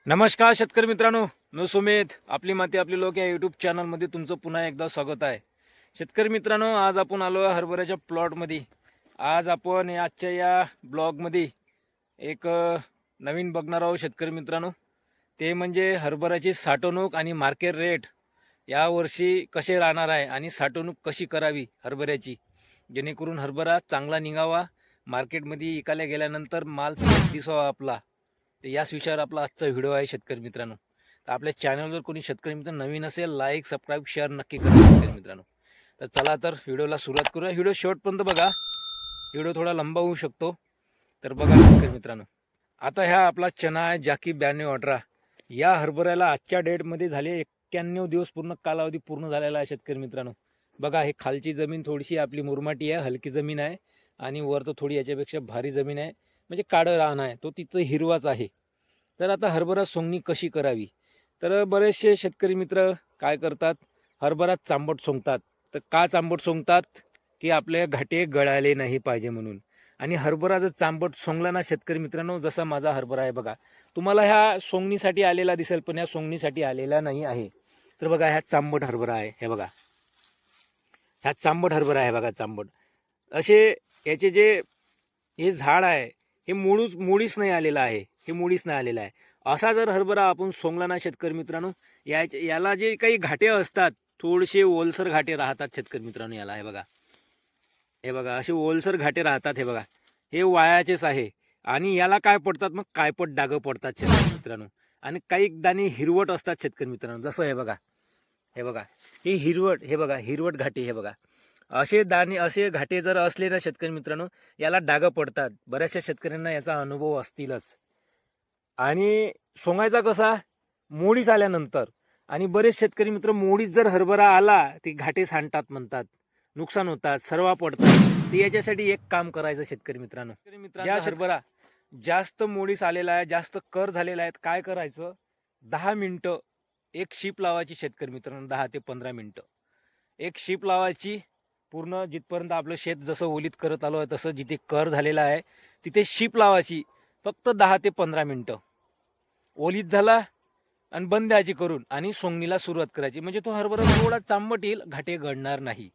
नमस्कार शेतकरी मित्रांनो, मी सुमित. आपली माती आपली लोक या यूट्यूब चॅनलमध्ये तुमचं पुन्हा एकदा स्वागत आहे. शेतकरी मित्रांनो, आज आपण आलो आहे हरभऱ्याच्या प्लॉटमध्ये. आज आपण आजच्या या ब्लॉगमध्ये एक नवीन बघणार आहोत शेतकरी मित्रांनो. ते म्हणजे हरभऱ्याची साठवणूक आणि मार्केट रेट यावर्षी कसे राहणार आहे आणि साठवणूक कशी करावी हरभऱ्याची, जेणेकरून हरभरा चांगला निघावा, मार्केटमध्ये विकायला गेल्यानंतर माल दिसावा आपला. तर याच विषयावर आपला आजचा व्हिडिओ आहे शेतकरी मित्रांनो. तर आपल्या चॅनलवर कोणी शेतकरी मित्र नवीन असेल, लाईक सबस्क्राईब शेअर नक्की करा शेतकरी मित्रांनो. तर चला तर व्हिडिओला सुरुवात करूया. व्हिडिओ शेवटपर्यंत बघा, व्हिडिओ थोडा लंबा होऊ शकतो. तर बघा शेतकरी मित्रांनो, आता ह्या आपला चना आहे जाकी 9218. या हरभऱ्याला आजच्या डेटमध्ये झाले 91 दिवस पूर्ण कालावधी पूर्ण झालेला आहे शेतकरी मित्रांनो. बघा, हे खालची जमीन थोडीशी आपली मुरमाटी आहे, हलकी जमीन आहे, आणि वर तर थोडी याच्यापेक्षा भारी जमीन आहे, म्हणजे काळं रान आहे, तो तिथं हिरवाच आहे. तर आता हरभरा सोंगणी कशी करावी, तर बरेचसे शेतकरी मित्र काय करतात, हरभरा चांबट सोंगतात. तर का चांबट सोंगतात, की आपले घाटे गळाले नाही पाहिजे म्हणून. आणि हरभरा जर चांबट सोंगला ना शेतकरी मित्रांनो, जसा माझा हरभरा आहे बघा, तुम्हाला ह्या सोंगणीसाठी आलेला दिसेल, पण ह्या सोंगणीसाठी आलेला नाही आहे. तर बघा, ह्या चांबट हरभरा आहे, हे बघा, ह्या चांबट हरभरा आहे बघा, चांबट असे याचे जे हे झाड आहे, हे मुळीच नाही आलेलं आहे, हे मुळीच नाही आलेलं आहे. असा जर हरभरा आपण सोंगला ना शेतकरी मित्रांनो, याला जे काही घाटे असतात, थोडेसे ओलसर घाटे राहतात शेतकरी मित्रांनो. याला हे बघा, हे बघा, असे ओलसर घाटे राहतात. हे बघा, हे वायाचेच आहे. आणि याला काय पडतात, मग कायपट डागं पडतात शेतकरी मित्रांनो. आणि काही दाणे हिरवट असतात शेतकरी मित्रांनो, जसं हे बघा, हे बघा, हे हिरवट, हे बघा हिरवट घाटे, हे बघा, असे दाणे असे घाटे जर असले ना शेतकरी मित्रांनो, याला डागं पडतात. बऱ्याचशा शेतकऱ्यांना याचा अनुभव असतीलच. आणि सोंगायचा कसा, मोडीच आल्यानंतर. आणि बरेच शेतकरी मित्र मोडीच जर हरभरा आला, ते घाटे सांडतात म्हणतात, नुकसान होतात, सर्वा पडतात. तर याच्यासाठी एक काम करायचं शेतकरी मित्रांनो, ज्या हरभरा जास्त मोडीस आलेला आहे, जास्त कर झालेला आहे, काय करायचं, 10 मिनिटं एक शीप लावायची शेतकरी मित्रांनो. 10 ते 15 मिनिटं एक शीप लावायची. पूर्ण जिथपर्यंत आपलं शेत जसं ओलीत करत आलो आहे, तसं जिथे कर झालेला आहे तिथे शीप लावायची. फक्त 10 ते 15 मिनिटं ओलीत झाला आणि बंद द्यायची करून, आणि सोंगणीला सुरुवात करायची. म्हणजे तो हरभरा थोडा चांबट येईल, घाटे घडणार नाही,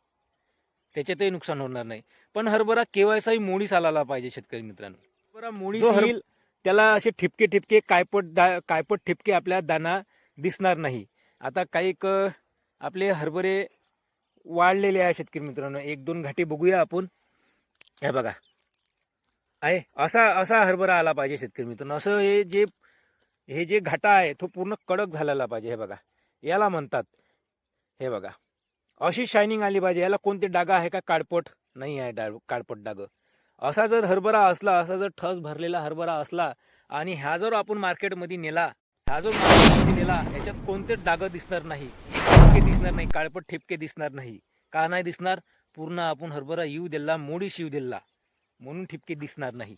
त्याच्यातही नुकसान होणार नाही. पण हरभरा केव्हाचाही मोडीस आला पाहिजे शेतकरी मित्रांनो. हरभरा मोडीस येईल, त्याला असे ठिपके ठिपके कायपट ठिपके आपल्या दाना दिसणार नाही. आता काही आपले हरभरे वाढलेले आहे शेतकरी मित्रांनो, एक दोन घाटे बघूया आपण. हे बघा, आहे असा असा हरभरा आला पाहिजे शेतकरी मित्रांनो. असं हे जे घाटा आहे तो पूर्ण कडक झालेला पाहिजे. हे बघा, याला म्हणतात. हे बघा, अशी शायनिंग आली पाहिजे. याला कोणते डागा आहे का, काळपट नाही आहे, काळपट डाग. असा जर हरभरा असला, असा जर ठस भरलेला हरभरा असला, आणि ह्या जर आपण मार्केटमध्ये नेला, ह्या जर मार्केटमध्ये नेला, याच्यात कोणतेच डाग दिसणार नाही, ठिपके दिसणार नाही, काळपट ठिपके दिसणार नाही. का नाही दिसणार, पूर्ण आपण हरभरा येऊ दिला, मोडीस येऊ दिला, म्हणून ठिपके दिसणार नाही.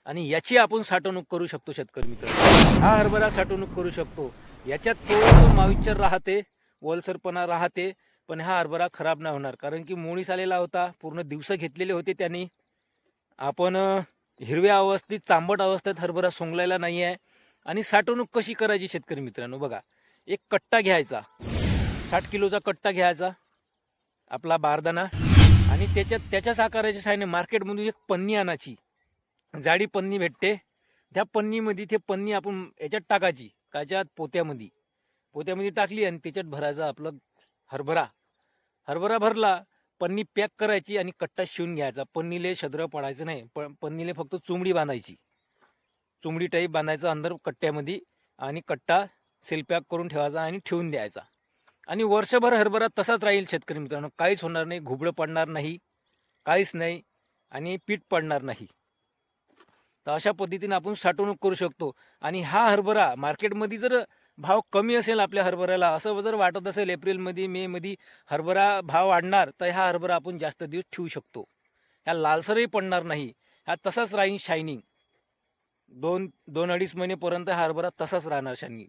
आणि याची आपण साठवणूक करू शकतो शेतकरी मित्र. हा हरभरा साठवणूक करू शकतो. याच्यात थोडंसं मॉइश्चर राहते, ओलसरपणा राहते, पण हा हरभरा खराब नाही होणार, कारण की मोडीस आलेला होता, पूर्ण दिवस घेतलेले होते त्यांनी. आपण हिरव्या अवस्थेत, चांबट अवस्थेत हरभरा सोंगलेला नाही आहे. आणि साठवणूक कशी करायची शेतकरी मित्रांनो, बघा, एक कट्टा घ्यायचा, 60 किलोचा कट्टा घ्यायचा आपला बारदाना, आणि त्याच्याच आकाराच्या साहाय्याने मार्केटमधून एक पन्नी आणायची. जाडी पन्नी भेटते, त्या पन्नीमध्ये ते पन्नी आपण याच्यात टाकायची, काच्यात पोत्यामध्ये टाकली, आणि त्याच्यात भरायचा आपलं हरभरा भरला, पन्नी पॅक करायची, आणि कट्टा शिवून घ्यायचा. पन्नीले छद्र पडायचं नाही, पन्नीले फक्त चुमडी बांधायची, चुमडी टाईप बांधायचं अंदर कट्ट्यामध्ये, आणि कट्टा सेल पॅक करून ठेवायचा आणि ठेवून द्यायचा. आणि वर्षभर हरभरा तसाच राहील शेतकरी मित्रांनो, काहीच होणार नाही, घुबडं पडणार नाही, काहीच नाही, आणि पीठ पडणार नाही. तर अशा पद्धतीने आपण साठवणूक करू शकतो. आणि हा हरभरा मार्केटमध्ये जर भाव कमी असेल, आपल्या हरभऱ्याला असं जर वाटत असेल एप्रिलमध्ये मेमध्ये हरभरा भाव वाढणार, तर हा हरभरा आपण जास्त दिवस ठेवू शकतो. ह्या लालसरही पडणार नाही, हा तसाच राहील शायनिंग. 2-2.5 महिनेपर्यंत हा हरभरा तसाच राहणार शायनिंग.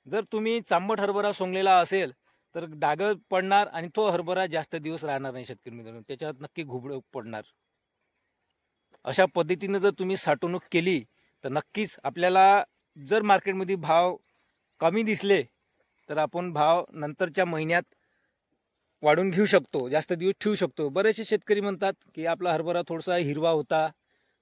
जर तुम्ही चांबट हरभरा सोंगलेला असेल, तर डाग पडणार, आणि तो हरभरा जास्त दिवस राहणार नाही शेतकरी मित्रांनो, त्याच्यात नक्की घुबड पडणार. अशा पद्धतीने जर तुम्ही साठवणूक केली, तर नक्कीच आपल्याला जर मार्केटमध्ये भाव कमी दिसले तर आपण भाव नंतरच्या महिन्यात वाढून घेऊ शकतो, जास्त दिवस ठेवू शकतो. बरेचसे शेतकरी म्हणतात की आपला हरभरा थोडासा हिरवा होता,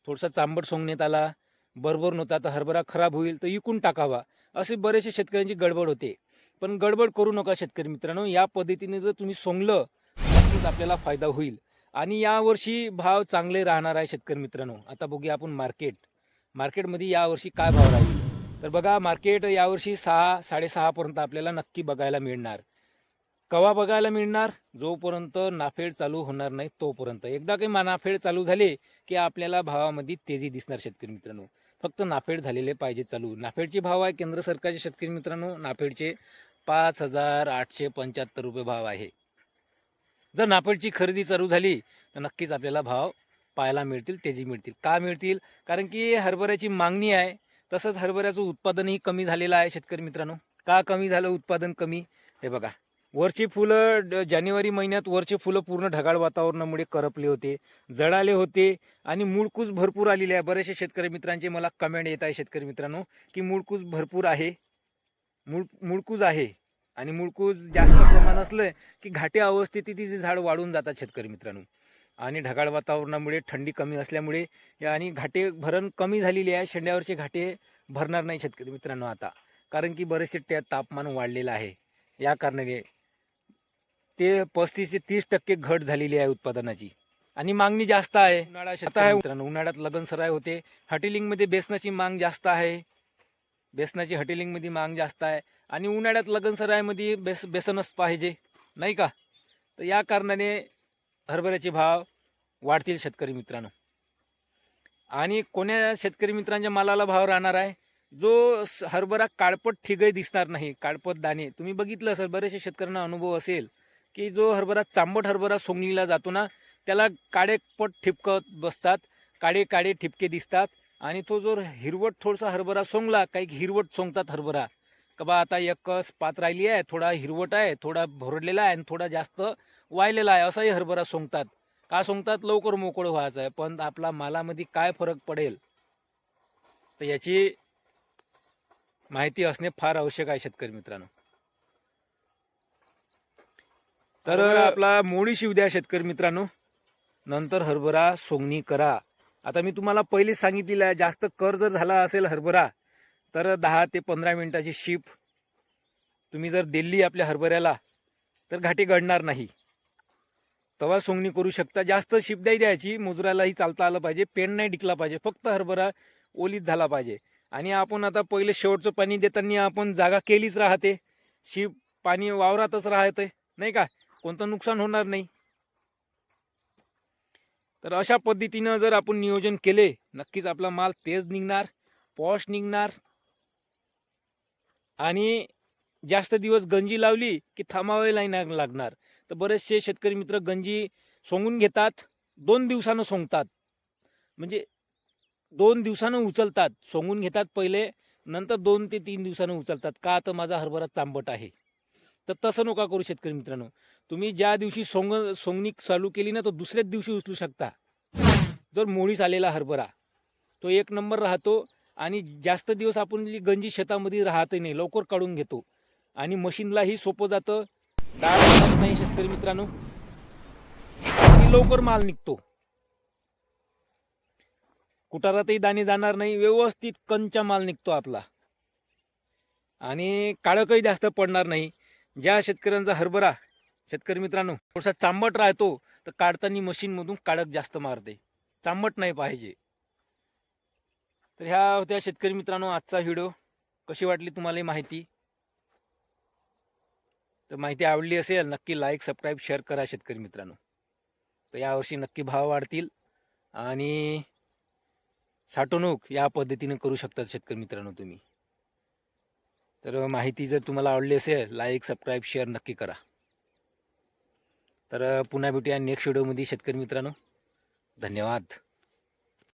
थोडासा चांबट सोंगण्यात आला, बरोबर नव्हता, तर हरभरा खराब होईल तर विकून टाकावा, असे बरेचसे शेतकऱ्यांची गडबड होते. पण गडबड करू नका शेतकरी मित्रांनो. या पद्धतीने जर तुम्ही सोंगलं नक्कीच आपल्याला फायदा होईल. आणि यावर्षी भाव चांगले राहणार आहे शेतकरी मित्रांनो. आता बघूया आपण मार्केटमध्ये यावर्षी काय भाव राहील. तर बघा, मार्केट यावर्षी 6-6.5 पर्यंत आपल्याला नक्की बघायला मिळणार. कवा बघायला मिळणार? जोपर्यंत नाफेड चालू होणार नाही तोपर्यंत. एकदा काही नाफेड चालू झाले की आपल्याला भावामध्ये तेजी दिसणार शेतकरी मित्रांनो. फक्त नाफेड झालेले पाहिजे चालू. नाफेडचे भाव आहे केंद्र सरकारचे शेतकरी मित्रांनो, नाफेडचे 5,875 रुपये भाव आहे. जर नाफेडची खरेदी चालू झाली तर नक्कीच आपल्याला भाव पाहायला मिळतील, तेजी मिळतील. का मिळतील? कारण की हरभऱ्याची मागणी आहे, तसंच हरभऱ्याचं उत्पादनही कमी झालेलं आहे शेतकरी मित्रांनो. का कमी झालं उत्पादन कमी? हे बघा, वरची फुलं जानेवारी महिन्यात वरचे फुलं पूर्ण ढगाळ वातावरणामुळे करपले होते, जळाले होते आणि मुळकूज भरपूर आलेली आहे. बरेचसे शेतकरी मित्रांचे मला कमेंट येत आहे शेतकरी मित्रांनो की मुळकूज भरपूर आहे, मुळकूज आहे. आणि मुळकूज जास्त प्रमाण असलं की घाटे अवस्थेत ती झाड वाढून जातात शेतकरी मित्रांनो. आणि ढगाळ वातावरणामुळे, थंडी कमी असल्यामुळे आणि घाटे भरण कमी झालेली आहे. शेंड्यावरचे घाटे भरणार नाही शेतकरी मित्रांनो आता, कारण की बरेचसे तापमान वाढलेलं आहे. या कारणाने ते 35 ते 30% घट झालेली आहे उत्पादनाची आणि मागणी जास्त आहे. उन्हाळा शेत आहे मित्रांनो, उन्हाळ्यात लगनसराय होते. हॉटेलिंगमध्ये बेसनाची मांग जास्त आहे, बेसनाची हॉटेलिंगमध्ये मांग जास्त आहे आणि उन्हाळ्यात लगनसरायमध्ये बेसनच पाहिजे नाही का. तर या कारणाने हरभऱ्याचे भाव वाढतील शेतकरी मित्रांनो. आणि कोण्या शेतकरी मित्रांच्या मालाला भाव राहणार आहे? जो हरभरा काळपट ठिगळ दिसणार नाही, काळपट दाणे. तुम्ही बघितलं असेल, बरेचशा शेतकऱ्यांना अनुभव असेल की जो हरभरा चांबट हरभरा सोंगणीला जातो ना, त्याला काळेपट ठिपकत बसतात, काळे काळे ठिपके दिसतात. आणि तो जो हिरवट थोडासा हरभरा सोंगला, काही हिरवट सोंगतात हरभरा का बा आता एकच पात राहिली आहे, थोडा हिरवट आहे, थोडा भरडलेला आहे आणि थोडा जास्त वाळलेला आहे, असाही हरभरा सोंगतात. का सोंगतात? लवकर मोकळं व्हायचं आहे. पण आपला मालामध्ये काय फरक पडेल तर याची माहिती असणे फार आवश्यक आहे शेतकरी मित्रांनो. तर आपला मोडी शिव द्या शेतकरी मित्रांनो, नंतर हरभरा सोंगणी करा. आता मी तुम्हाला पहिले सांगितलेलं आहे, जास्त कर जर झाला असेल हरभरा तर 10 ते 15 मिनिटाची शिप तुम्ही जर दिली आपल्या हरभऱ्याला तर घाटे गळणार नाही, तेव्हा सोंगणी करू शकता. जास्त शिप नाही द्यायची, मजुरालाही चालता आलं पाहिजे, पेंड नाही टिकला पाहिजे, फक्त हरभरा ओलीत झाला पाहिजे. आणि आपण आता पहिले शेवटचं पाणी देताना आपण जागा केलीच राहते, शिप पाणी वावरातच राहते नाही का, कोणतं नुकसान होणार नाही. तर अशा पद्धतीनं जर आपण नियोजन केले नक्कीच आपला माल तेज निघणार, पॉश निघणार. आणि जास्त दिवस गंजी लावली की थांबावे नाही लागणार. तर बरेचसे शेतकरी मित्र गंजी सोंगून घेतात, 2 दिवसानं सोंगतात, म्हणजे 2 दिवसानं उचलतात. सोंगून घेतात पहिले, नंतर 2 ते 3 दिवसानं उचलतात. का? तर माझा हरभरा चांबट आहे. तर तसं नका करू शेतकरी मित्रांनो. तुम्ही ज्या दिवशी सोंगणी चालू केली ना, तो दुसऱ्याच दिवशी उचलू शकता. जर मोळीस आलेला हरभरा तो 1 नंबर राहतो आणि जास्त दिवस आपण गंजी शेतामध्ये राहतही नाही, लवकर काढून घेतो आणि मशीनलाही सोपं जातं, डाळ नाही शेतकरी मित्रांनो, आणि लवकर माल निघतो. कुटारातही दाणे जाणार नाही, व्यवस्थित कंचा माल निघतो आपला आणि काळकही जास्त पडणार नाही. ज्या शेतकऱ्यांचा हरभरा शेतकरी मित्रांनो थोडासा चांबट राहतो तर काढताना मशीनमधून काळक जास्त मारते, चांबट नाही पाहिजे. तर ह्या होत्या शेतकरी मित्रांनो आजचा व्हिडिओ. कशी वाटली तुम्हाला माहिती? तर माहिती आवडली असेल नक्की लाईक, सबस्क्राईब, शेअर करा शेतकरी मित्रांनो. तर यावर्षी नक्की भाव वाढतील आणि साठवणूक या पद्धतीने करू शकतात शेतकरी मित्रांनो तुम्ही. तर माहिती जर तुम्हाला आवडली असेल लाईक, सबस्क्राईब, शेअर नक्की करा. तर पुन्हा भेटूया नेक्स्ट व्हिडिओमध्ये शेतकरी मित्रांनो. धन्यवाद.